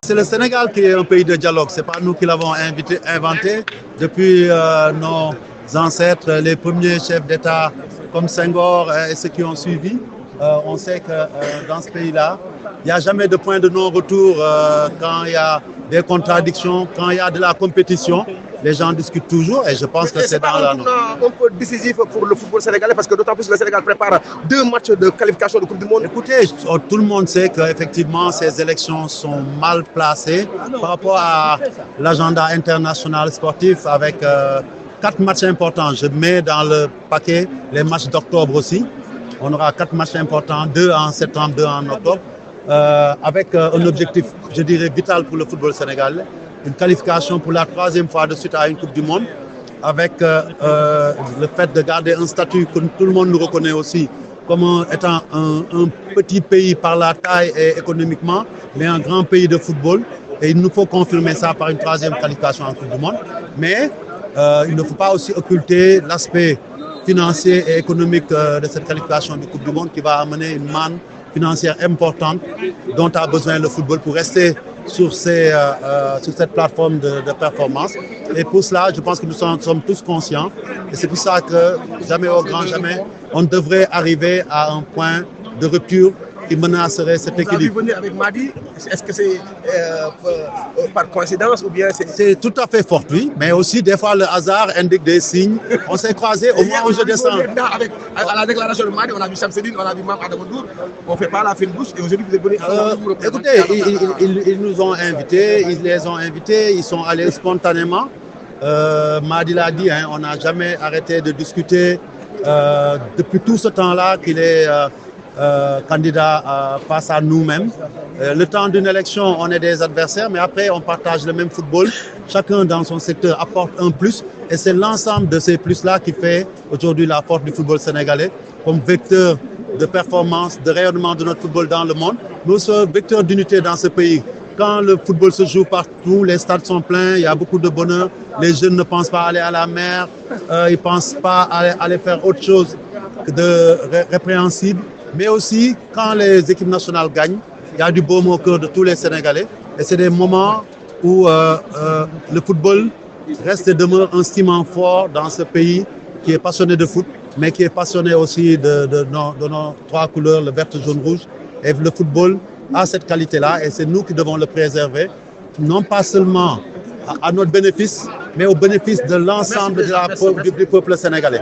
C'est le Sénégal qui est un pays de dialogue. Ce n'est pas nous qui l'avons inventé. Depuis nos ancêtres, les premiers chefs d'État comme Senghor et ceux qui ont suivi, on sait que dans ce pays-là, il n'y a jamais de point de non-retour quand il y a des contradictions, quand il y a de la compétition. Les gens discutent toujours et je pense que c'est dans la norme. Un peu décisif pour le football sénégalais parce que d'autant plus que le Sénégal prépare 2 matchs de qualification de Coupe du Monde. Écoutez, tout le monde sait qu'effectivement ces élections sont mal placées par rapport à l'agenda international sportif avec 4 matchs importants. Je mets dans le paquet les matchs d'octobre aussi. On aura 4 matchs importants, 2 en septembre, 2 en octobre, avec un objectif, je dirais, vital pour le football sénégalais. Une qualification pour la 3e fois de suite à une Coupe du Monde, avec le fait de garder un statut que tout le monde nous reconnaît aussi comme étant un petit pays par la taille et économiquement, mais un grand pays de football. Et il nous faut confirmer ça par une 3e qualification en Coupe du Monde. Mais il ne faut pas aussi occulter l'aspect financier et économique de cette qualification de Coupe du Monde qui va amener une manne financière importante dont a besoin le football pour rester sur cette plateforme de performance. Et pour cela, je pense que nous sommes tous conscients. Et c'est pour ça que jamais au grand jamais, on devrait arriver à un point de rupture qui menacerait cet équilibre. Vous avez venu avec Madi, est-ce que c'est par coïncidence ou bien c'est... C'est tout à fait fortuit, mais aussi des fois le hasard indique des signes. On s'est croisés au moment où je descends. À la déclaration de Madi, on a vu Samsedine, on a vu Mam Adamoundour, on ne fait pas la fine bouche et aujourd'hui vous êtes venus à écoutez, ils nous ont invités, ils les ont invités, ils sont allés spontanément. Madi l'a dit, hein, on n'a jamais arrêté de discuter depuis tout ce temps-là qu'il est candidat face à nous-mêmes. Le temps d'une élection, on est des adversaires, mais après, on partage le même football. Chacun dans son secteur apporte un plus. Et c'est l'ensemble de ces plus-là qui fait aujourd'hui la force du football sénégalais comme vecteur de performance, de rayonnement de notre football dans le monde. Nous sommes vecteurs d'unité dans ce pays. Quand le football se joue partout, les stades sont pleins, il y a beaucoup de bonheur. Les jeunes ne pensent pas aller à la mer, ils ne pensent pas aller faire autre chose de répréhensible. Mais aussi, quand les équipes nationales gagnent, il y a du baume au cœur de tous les Sénégalais. Et c'est des moments où le football reste et demeure un ciment fort dans ce pays qui est passionné de foot, mais qui est passionné aussi de nos 3 couleurs, le vert, jaune, rouge. Et le football a cette qualité-là et c'est nous qui devons le préserver, non pas seulement à notre bénéfice, mais au bénéfice de l'ensemble du peuple sénégalais.